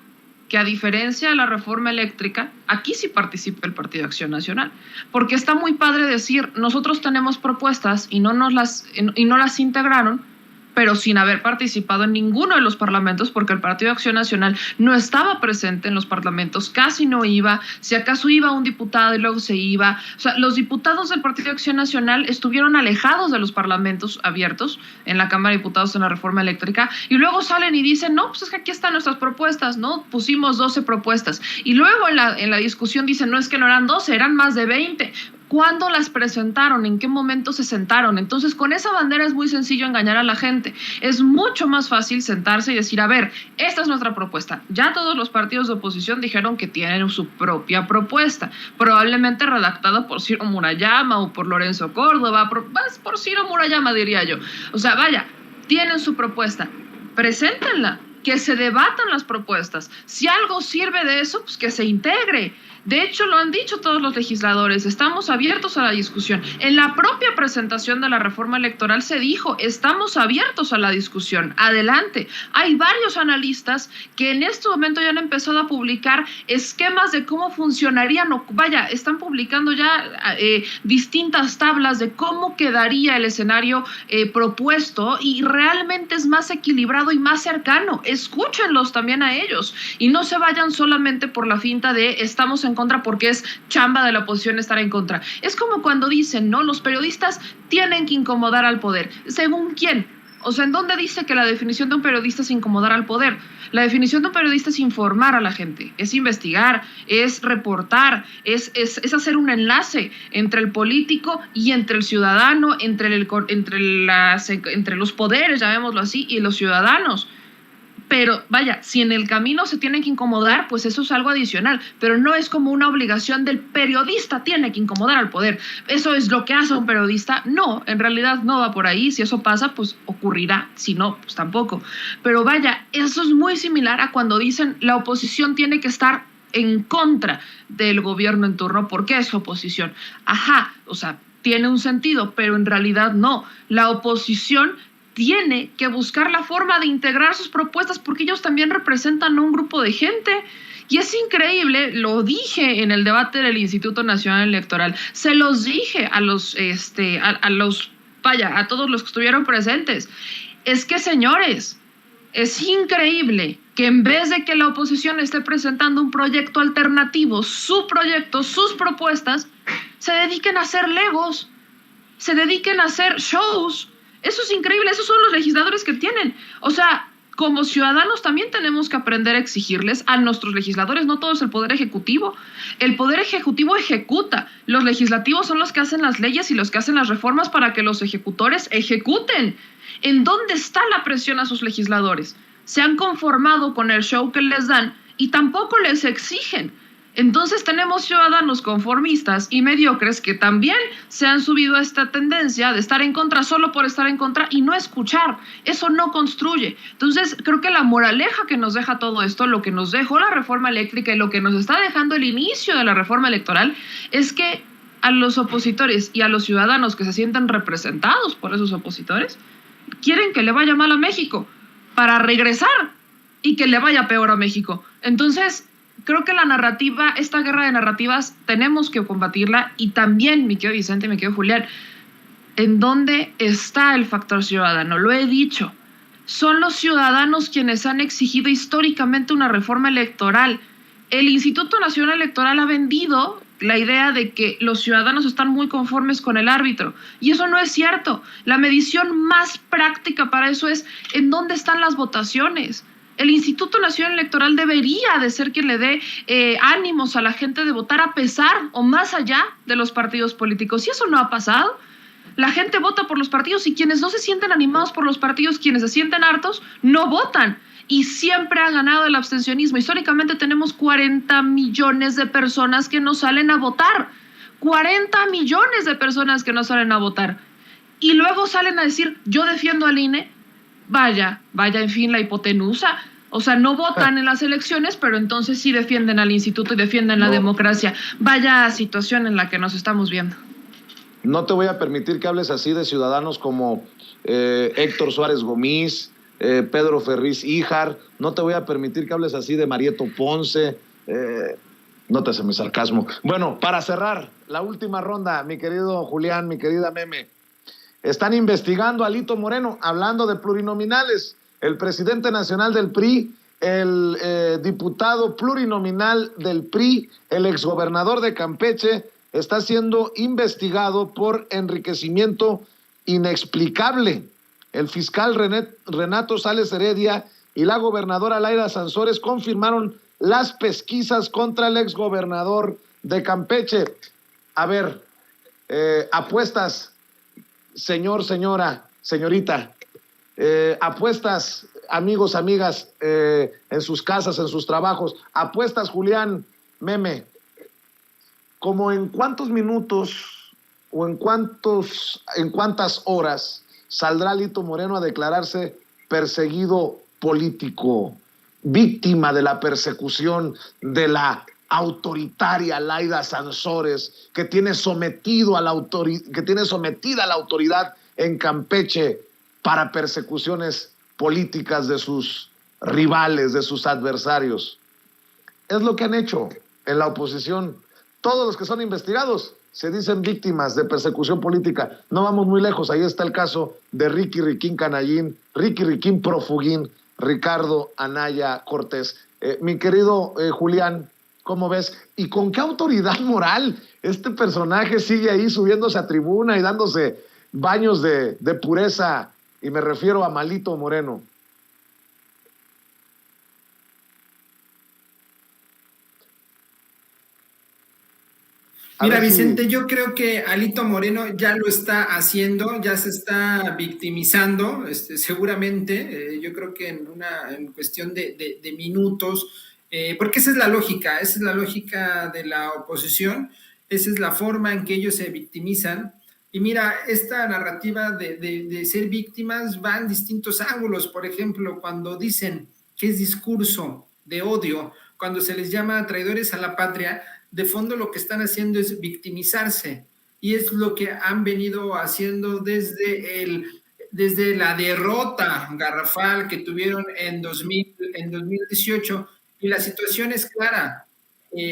que, a diferencia de la reforma eléctrica, aquí sí participe el Partido Acción Nacional, porque está muy padre decir, nosotros tenemos propuestas y no las integraron, pero sin haber participado en ninguno de los parlamentos, porque el Partido Acción Nacional no estaba presente en los parlamentos, casi no iba, si acaso iba un diputado y luego se iba. O sea, los diputados del Partido Acción Nacional estuvieron alejados de los parlamentos abiertos en la Cámara de Diputados en la reforma eléctrica, y luego salen y dicen, no, pues es que aquí están nuestras propuestas, ¿no? Pusimos 12 propuestas, y luego en la discusión dicen, no, es que no eran 12, eran más de 20. ¿Cuándo las presentaron? ¿En qué momento se sentaron? Entonces, con esa bandera es muy sencillo engañar a la gente. Es mucho más fácil sentarse y decir, a ver, esta es nuestra propuesta. Ya todos los partidos de oposición dijeron que tienen su propia propuesta, probablemente redactada por Ciro Murayama o por Lorenzo Córdoba, por Ciro Murayama diría yo. O sea, vaya, tienen su propuesta, preséntenla, que se debatan las propuestas. Si algo sirve de eso, pues que se integre. De hecho, lo han dicho todos los legisladores, estamos abiertos a la discusión. En la propia presentación de la reforma electoral se dijo, estamos abiertos a la discusión, adelante. Hay varios analistas que en este momento ya han empezado a publicar esquemas de cómo funcionarían, están publicando ya distintas tablas de cómo quedaría el escenario propuesto, y realmente es más equilibrado y más cercano. Escúchenlos también a ellos y no se vayan solamente por la finta de estamos en contra porque es chamba de la oposición estar en contra. Es como cuando dicen, ¿no? Los periodistas tienen que incomodar al poder. ¿Según quién? O sea, ¿en dónde dice que la definición de un periodista es incomodar al poder? La definición de un periodista es informar a la gente, es investigar, es reportar, es hacer un enlace entre el político y entre el ciudadano, entre los poderes, llamémoslo así, y los ciudadanos. Pero vaya, si en el camino se tienen que incomodar, pues eso es algo adicional, pero no es como una obligación del periodista, tiene que incomodar al poder. ¿Eso es lo que hace un periodista? No, en realidad no va por ahí. Si eso pasa, pues ocurrirá, si no, pues tampoco. Pero vaya, eso es muy similar a cuando dicen la oposición tiene que estar en contra del gobierno en turno porque es oposición. Ajá, o sea, tiene un sentido, pero en realidad no. La oposición tiene que buscar la forma de integrar sus propuestas porque ellos también representan a un grupo de gente. Y es increíble, lo dije en el debate del Instituto Nacional Electoral, se los dije a todos los que estuvieron presentes. Es que, señores, es increíble que en vez de que la oposición esté presentando un proyecto alternativo, su proyecto, sus propuestas, se dediquen a hacer legos, se dediquen a hacer shows. Eso es increíble, esos son los legisladores que tienen. O sea, como ciudadanos también tenemos que aprender a exigirles a nuestros legisladores, no todo es el Poder Ejecutivo. El Poder Ejecutivo ejecuta, los legislativos son los que hacen las leyes y los que hacen las reformas para que los ejecutores ejecuten. ¿En dónde está la presión a sus legisladores? Se han conformado con el show que les dan y tampoco les exigen. Entonces tenemos ciudadanos conformistas y mediocres que también se han subido a esta tendencia de estar en contra solo por estar en contra y no escuchar. Eso no construye. Entonces creo que la moraleja que nos deja todo esto, lo que nos dejó la reforma eléctrica y lo que nos está dejando el inicio de la reforma electoral es que a los opositores y a los ciudadanos que se sienten representados por esos opositores quieren que le vaya mal a México para regresar y que le vaya peor a México. Entonces, Creo que la narrativa, esta guerra de narrativas, tenemos que combatirla. Y también, mi querido Vicente, mi querido Julián, ¿en dónde está el factor ciudadano? Lo he dicho. Son los ciudadanos quienes han exigido históricamente una reforma electoral. El Instituto Nacional Electoral ha vendido la idea de que los ciudadanos están muy conformes con el árbitro, y eso no es cierto. La medición más práctica para eso es en dónde están las votaciones. El Instituto Nacional Electoral debería de ser quien le dé ánimos a la gente de votar a pesar o más allá de los partidos políticos, y eso no ha pasado. La gente vota por los partidos, y quienes no se sienten animados por los partidos, quienes se sienten hartos, no votan. Y siempre ha ganado el abstencionismo. Históricamente tenemos 40 millones de personas que no salen a votar. 40 millones de personas que no salen a votar. Y luego salen a decir, yo defiendo al INE. Vaya, en fin, la hipotenusa. O sea, no votan en las elecciones, pero entonces sí defienden al instituto y defienden la democracia. Vaya situación en la que nos estamos viendo. No te voy a permitir que hables así de ciudadanos como Héctor Suárez Gómez, Pedro Ferriz Híjar. No te voy a permitir que hables así de Marieto Ponce. Nótese mi sarcasmo. Bueno, para cerrar, la última ronda, mi querido Julián, mi querida Meme. Están investigando a Alito Moreno, hablando de plurinominales. El presidente nacional del PRI, el diputado plurinominal del PRI, el exgobernador de Campeche, está siendo investigado por enriquecimiento inexplicable. El fiscal Renato Sales Heredia y la gobernadora Laida Sansores confirmaron las pesquisas contra el exgobernador de Campeche. A ver, apuestas, señorita, apuestas, amigos, amigas, en sus casas, en sus trabajos, apuestas, Julián, Meme, como en cuántos minutos o en cuántas horas saldrá Alito Moreno a declararse perseguido político, víctima de la persecución de la autoritaria Laida Sansores, que tiene sometida a la autoridad en Campeche para persecuciones políticas de sus rivales, de sus adversarios. Es lo que han hecho en la oposición. Todos los que son investigados se dicen víctimas de persecución política. No vamos muy lejos, ahí está el caso de Ricky Riquín Canallín, Ricky Riquín Profugín, Ricardo Anaya Cortés. Mi querido Julián, ¿cómo ves? ¿Y con qué autoridad moral este personaje sigue ahí subiéndose a tribuna y dándose baños de pureza? Y me refiero a Alito Moreno. Mira, Vicente, yo creo que Alito Moreno ya lo está haciendo, ya se está victimizando, seguramente, yo creo que en cuestión de minutos, porque esa es la lógica de la oposición, esa es la forma en que ellos se victimizan. Y mira, esta narrativa de ser víctimas va en distintos ángulos. Por ejemplo, cuando dicen que es discurso de odio, cuando se les llama traidores a la patria, de fondo lo que están haciendo es victimizarse, y es lo que han venido haciendo desde la derrota garrafal que tuvieron en 2018, y la situación es clara.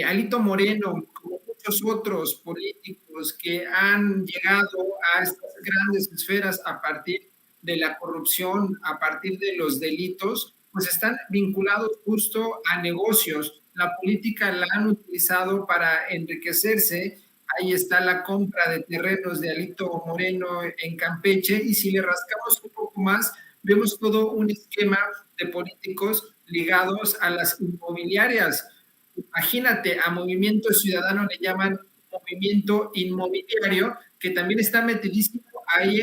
Alito Moreno, como muchos otros políticos que han llegado a estas grandes esferas a partir de la corrupción, a partir de los delitos, pues están vinculados justo a negocios. La política la han utilizado para enriquecerse. Ahí está la compra de terrenos de Alito Moreno en Campeche, y si le rascamos un poco más, vemos todo un esquema de políticos ligados a las inmobiliarias. Imagínate, a Movimiento Ciudadano le llaman movimiento inmobiliario, que también está metidísimo ahí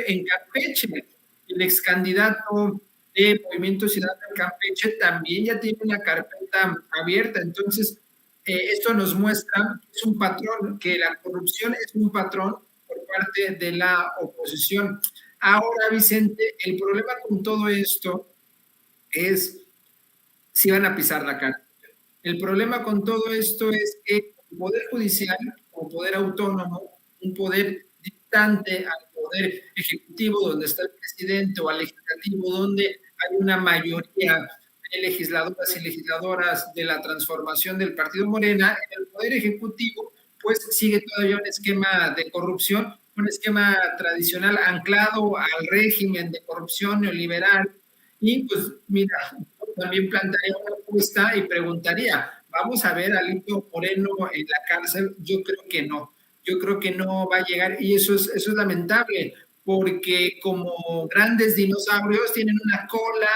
en Campeche. El ex candidato de Movimiento Ciudadano en Campeche también ya tiene una carpeta abierta. Entonces, esto nos muestra que es un patrón, que la corrupción es un patrón por parte de la oposición. Ahora, Vicente, el problema con todo esto es si van a pisar la cárcel. El problema con todo esto es que el Poder Judicial, o poder autónomo, un poder distante al Poder Ejecutivo, donde está el presidente, o al Legislativo, donde hay una mayoría de legisladoras y legisladoras de la transformación del Partido Morena, en el Poder Ejecutivo, pues sigue todavía un esquema de corrupción, un esquema tradicional anclado al régimen de corrupción neoliberal. Y pues mira, también plantearía una apuesta y preguntaría, ¿vamos a ver a Alito Moreno en la cárcel? Yo creo que no va a llegar, y eso es lamentable, porque como grandes dinosaurios tienen una cola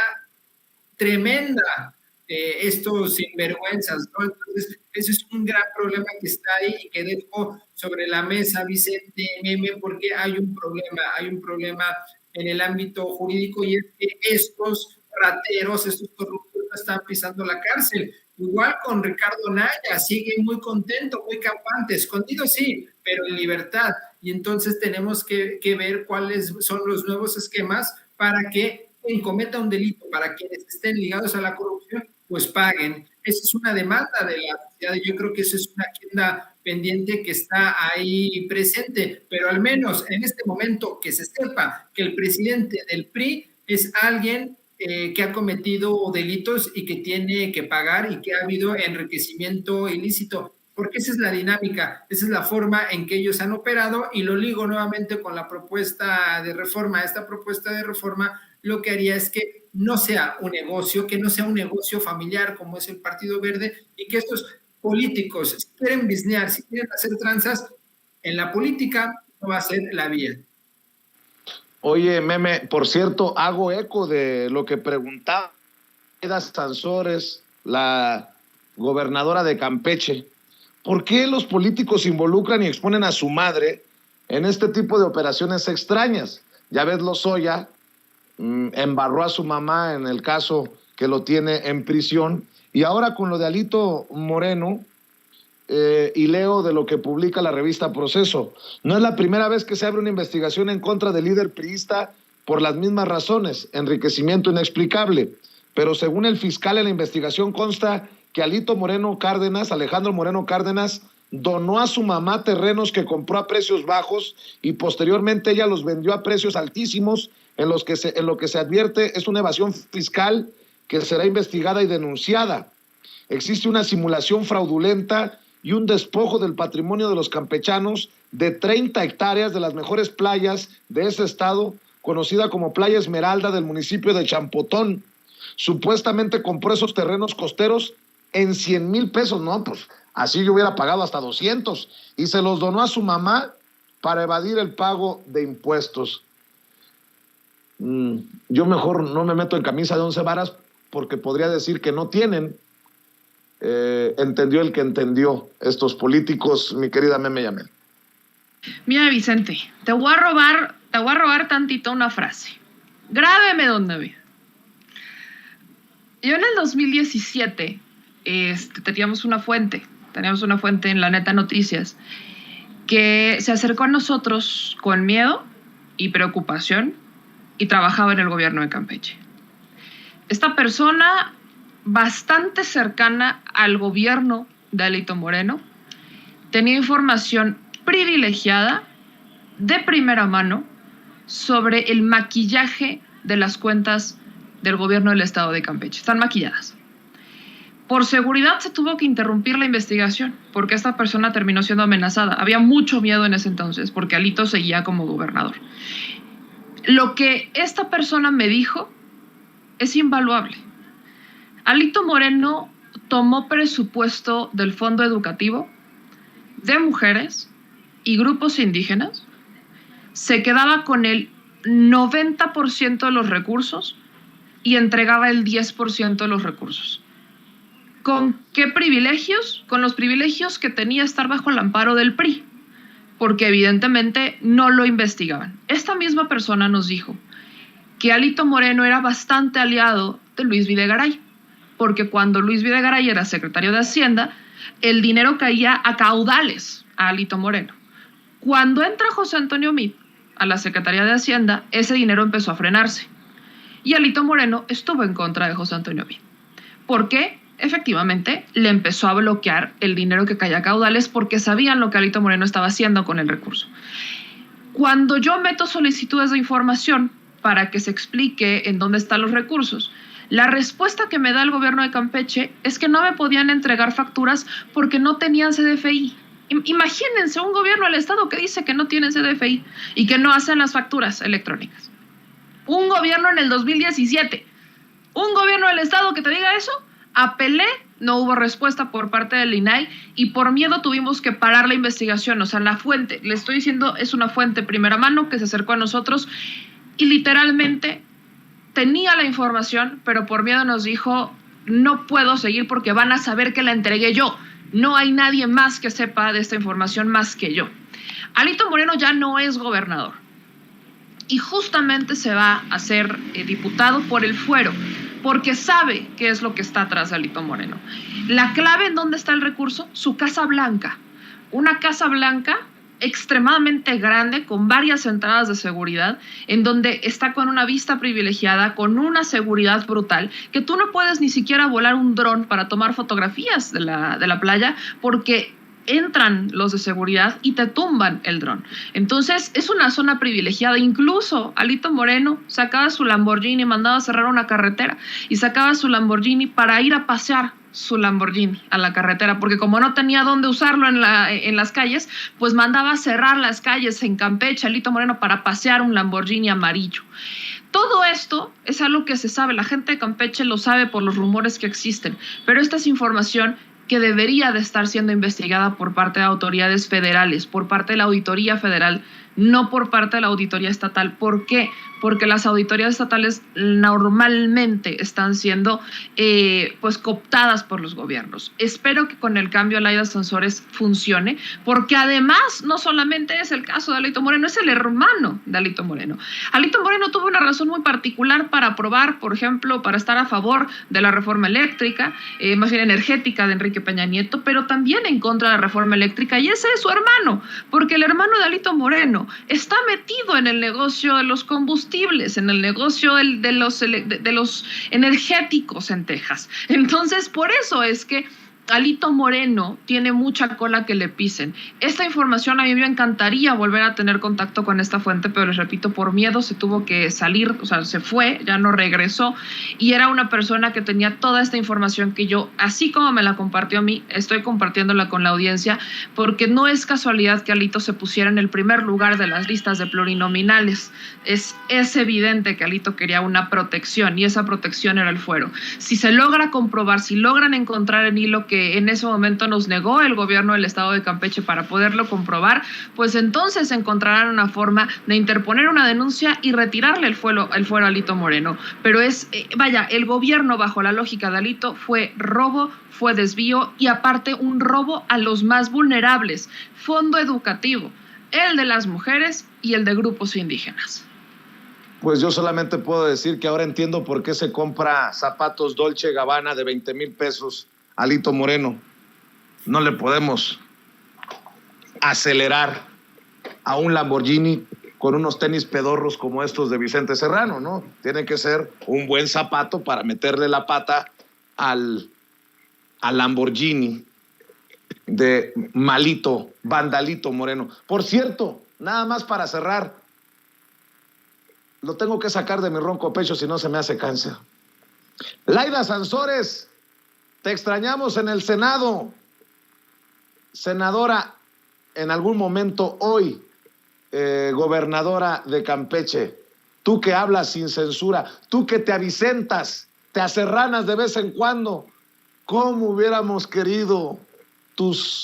tremenda, estos sinvergüenzas, ¿no? Entonces, ese es un gran problema que está ahí y que dejo sobre la mesa, Vicente, Meme, porque hay un problema en el ámbito jurídico, y es que estos rateros, estos corruptos están pisando la cárcel. Igual con Ricardo Naya, sigue muy contento, muy campante, escondido sí, pero en libertad. Y entonces tenemos que ver cuáles son los nuevos esquemas para que quien cometa un delito, para quienes estén ligados a la corrupción, pues paguen. Esa es una demanda de la sociedad, y yo creo que esa es una agenda pendiente que está ahí presente, pero al menos en este momento que se sepa que el presidente del PRI es alguien que ha cometido delitos y que tiene que pagar, y que ha habido enriquecimiento ilícito, porque esa es la dinámica, esa es la forma en que ellos han operado, y lo ligo nuevamente con la propuesta de reforma. Esta propuesta de reforma lo que haría es que no sea un negocio, que no sea un negocio familiar como es el Partido Verde, y que estos políticos, si quieren biznear, si quieren hacer tranzas, en la política no va a ser la vía. Oye, Meme, por cierto, hago eco de lo que preguntaba Aida Sansores, la gobernadora de Campeche. ¿Por qué los políticos involucran y exponen a su madre en este tipo de operaciones extrañas? Ya ves, Lozoya embarró a su mamá en el caso que lo tiene en prisión, y ahora con lo de Alito Moreno, y leo de lo que publica la revista Proceso. No es la primera vez que se abre una investigación en contra del líder priista por las mismas razones, enriquecimiento inexplicable. Pero según el fiscal, en la investigación consta que Alejandro Moreno Cárdenas, donó a su mamá terrenos que compró a precios bajos, y posteriormente ella los vendió a precios altísimos, en lo que se advierte es una evasión fiscal que será investigada y denunciada. Existe una simulación fraudulenta y un despojo del patrimonio de los campechanos de 30 hectáreas de las mejores playas de ese estado, conocida como Playa Esmeralda, del municipio de Champotón. Supuestamente compró esos terrenos costeros en 100,000 pesos, no, pues así yo hubiera pagado hasta 200, y se los donó a su mamá para evadir el pago de impuestos. Yo mejor no me meto en camisa de 11 varas, porque podría decir que no tienen. Entendió el que entendió estos políticos, mi querida Meme Yamel. Mira, Vicente, te voy a robar tantito una frase. Grábeme donde ve. Yo en el 2017 teníamos una fuente en La Neta Noticias que se acercó a nosotros con miedo y preocupación, y trabajaba en el gobierno de Campeche. Esta persona, bastante cercana al gobierno de Alito Moreno, tenía información privilegiada de primera mano sobre el maquillaje de las cuentas del gobierno del estado de Campeche. Están maquilladas. Por seguridad se tuvo que interrumpir la investigación, porque esta persona terminó siendo amenazada. Había mucho miedo en ese entonces, porque Alito seguía como gobernador. Lo que esta persona me dijo es invaluable. Alito Moreno tomó presupuesto del Fondo Educativo, de mujeres y grupos indígenas, se quedaba con el 90% de los recursos y entregaba el 10% de los recursos. ¿Con qué privilegios? Con los privilegios que tenía estar bajo el amparo del PRI, porque evidentemente no lo investigaban. Esta misma persona nos dijo que Alito Moreno era bastante aliado de Luis Videgaray, porque cuando Luis Videgaray era secretario de Hacienda, el dinero caía a caudales a Alito Moreno. Cuando entra José Antonio Meade a la Secretaría de Hacienda, ese dinero empezó a frenarse. Y Alito Moreno estuvo en contra de José Antonio Meade. ¿Por qué? Efectivamente, le empezó a bloquear el dinero que caía a caudales, porque sabían lo que Alito Moreno estaba haciendo con el recurso. Cuando yo meto solicitudes de información para que se explique en dónde están los recursos, La respuesta que me da el gobierno de Campeche es que no me podían entregar facturas porque no tenían CDFI. Imagínense un gobierno del estado que dice que no tiene CDFI y que no hacen las facturas electrónicas. Un gobierno en el 2017, un gobierno del estado que te diga eso. Apelé, no hubo respuesta por parte del INAI y por miedo tuvimos que parar la investigación. O sea, la fuente, le estoy diciendo, es una fuente primera mano que se acercó a nosotros y literalmente tenía la información, pero por miedo nos dijo, no puedo seguir porque van a saber que la entregué yo. No hay nadie más que sepa de esta información más que yo. Alito Moreno ya no es gobernador y justamente se va a ser diputado por el fuero, porque sabe qué es lo que está atrás de Alito Moreno. La clave en dónde está el recurso, su Casa Blanca. Una Casa Blanca extremadamente grande, con varias entradas de seguridad, en donde está con una vista privilegiada, con una seguridad brutal, que tú no puedes ni siquiera volar un dron para tomar fotografías de la playa, porque entran los de seguridad y te tumban el dron. Entonces es una zona privilegiada. Incluso Alito Moreno sacaba su Lamborghini, mandaba a cerrar una carretera y sacaba su Lamborghini para ir a pasear su Lamborghini a la carretera, porque como no tenía dónde usarlo en las calles, pues mandaba a cerrar las calles en Campeche, Alito Moreno, para pasear un Lamborghini amarillo. Todo esto es algo que se sabe, la gente de Campeche lo sabe por los rumores que existen, pero esta es información que debería de estar siendo investigada por parte de autoridades federales, por parte de la Auditoría Federal, no por parte de la Auditoría Estatal. ¿Por qué? Porque las auditorías estatales normalmente están siendo pues cooptadas por los gobiernos. Espero que con el cambio a Laida Sansores funcione, porque además no solamente es el caso de Alito Moreno, es el hermano de Alito Moreno. Alito Moreno tuvo una razón muy particular para aprobar, por ejemplo, para estar a favor de la reforma eléctrica, más bien energética de Enrique Peña Nieto, pero también en contra de la reforma eléctrica, y ese es su hermano, porque el hermano de Alito Moreno está metido en el negocio de los combustibles, en el negocio de los energéticos en Texas. Entonces, por eso es que Alito Moreno tiene mucha cola que le pisen. Esta información a mí me encantaría volver a tener contacto con esta fuente, pero les repito, por miedo se tuvo que salir, o sea, se fue, ya no regresó, y era una persona que tenía toda esta información que yo, así como me la compartió a mí, estoy compartiéndola con la audiencia, porque no es casualidad que Alito se pusiera en el primer lugar de las listas de plurinominales. Es evidente que Alito quería una protección, y esa protección era el fuero. Si se logra comprobar, si logran encontrar en hilo que en ese momento nos negó el gobierno del estado de Campeche para poderlo comprobar, pues entonces encontrarán una forma de interponer una denuncia y retirarle el fuero a Alito Moreno. Pero el gobierno bajo la lógica de Alito fue robo, fue desvío y aparte un robo a los más vulnerables, fondo educativo, el de las mujeres y el de grupos indígenas. Pues yo solamente puedo decir que ahora entiendo por qué se compra zapatos Dolce & Gabbana de 20,000 pesos Alito Moreno. No le podemos acelerar a un Lamborghini con unos tenis pedorros como estos de Vicente Serrano, ¿no? Tiene que ser un buen zapato para meterle la pata al Lamborghini de malito, vandalito Moreno. Por cierto, nada más para cerrar, lo tengo que sacar de mi ronco pecho si no se me hace cáncer. Laida Sansores, te extrañamos en el Senado. Senadora, en algún momento hoy, gobernadora de Campeche, tú que hablas sin censura, tú que te avicentas, te aserranas de vez en cuando, ¿cómo hubiéramos querido tus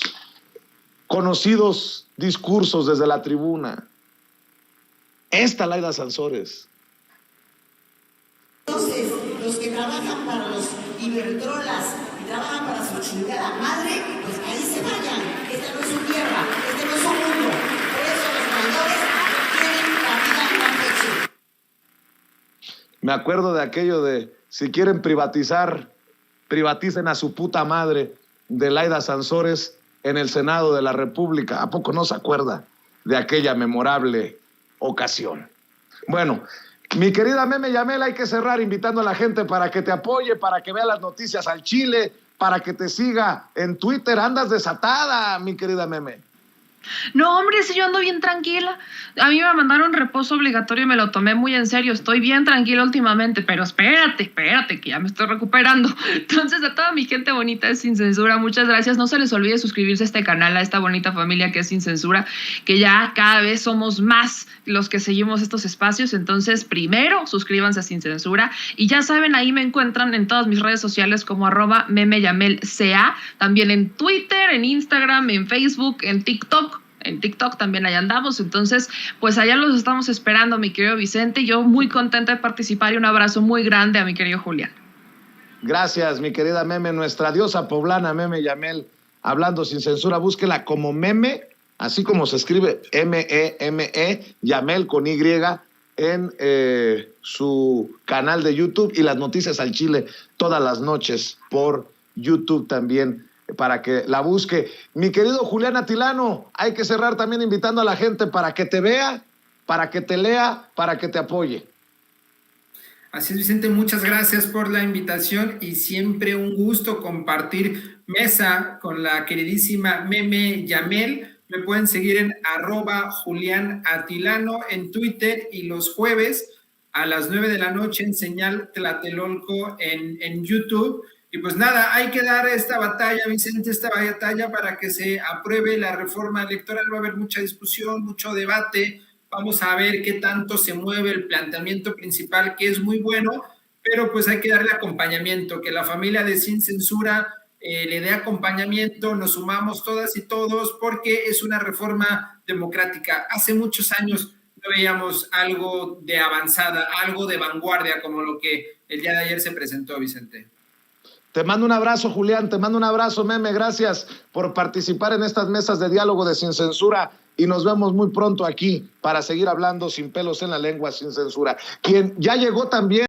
conocidos discursos desde la tribuna? Esta Laida Sansores. Entonces, los que trabajan para los Iberdrolas y trabajan para su chingada madre, pues ahí se vayan. Esta no es su tierra, este no es su mundo. Por eso los mayores quieren la vida en Campeche. Me acuerdo de aquello de, si quieren privatizar, privaticen a su puta madre, de Laida Sansores en el Senado de la República. ¿A poco no se acuerda de aquella memorable ocasión? Bueno, mi querida Meme Yamel, hay que cerrar invitando a la gente para que te apoye, para que vea las noticias al Chile, para que te siga en Twitter. Andas desatada, mi querida Meme. No, hombre, si yo ando bien tranquila. A mí me mandaron reposo obligatorio y me lo tomé muy en serio. Estoy bien tranquila últimamente, pero espérate, que ya me estoy recuperando. Entonces, a toda mi gente bonita de Sin Censura, muchas gracias. No se les olvide suscribirse a este canal, a esta bonita familia que es Sin Censura, que ya cada vez somos más los que seguimos estos espacios. Entonces, primero, suscríbanse a Sin Censura. Y ya saben, ahí me encuentran en todas mis redes sociales como @memeyamelca, también en Twitter, en Instagram, en Facebook, en TikTok. En TikTok también ahí andamos, entonces pues allá los estamos esperando, mi querido Vicente. Yo muy contenta de participar y un abrazo muy grande a mi querido Julián. Gracias, mi querida Meme, nuestra diosa poblana, Meme Yamel, hablando sin censura. Búsquela como Meme, así como se escribe M-E-M-E, Yamel con Y, en su canal de YouTube, y las noticias al Chile todas las noches por YouTube también, para que la busque. Mi querido Julián Atilano, hay que cerrar también invitando a la gente para que te vea, para que te lea, para que te apoye. Así es, Vicente, muchas gracias por la invitación y siempre un gusto compartir mesa con la queridísima Meme Yamel. Me pueden seguir en @JuliánAtilano en Twitter, y los jueves a las 9 de la noche en Señal Tlatelolco en YouTube. Y pues nada, hay que dar esta batalla, Vicente, esta batalla para que se apruebe la reforma electoral. Va a haber mucha discusión, mucho debate. Vamos a ver qué tanto se mueve el planteamiento principal, que es muy bueno, pero pues hay que darle acompañamiento, que la familia de Sin Censura le dé acompañamiento, nos sumamos todas y todos, porque es una reforma democrática. Hace muchos años no veíamos algo de avanzada, algo de vanguardia como lo que el día de ayer se presentó, Vicente. Te mando un abrazo, Julián, te mando un abrazo, Meme, gracias por participar en estas mesas de diálogo de Sin Censura, y nos vemos muy pronto aquí para seguir hablando sin pelos en la lengua, sin censura. Quien ya llegó también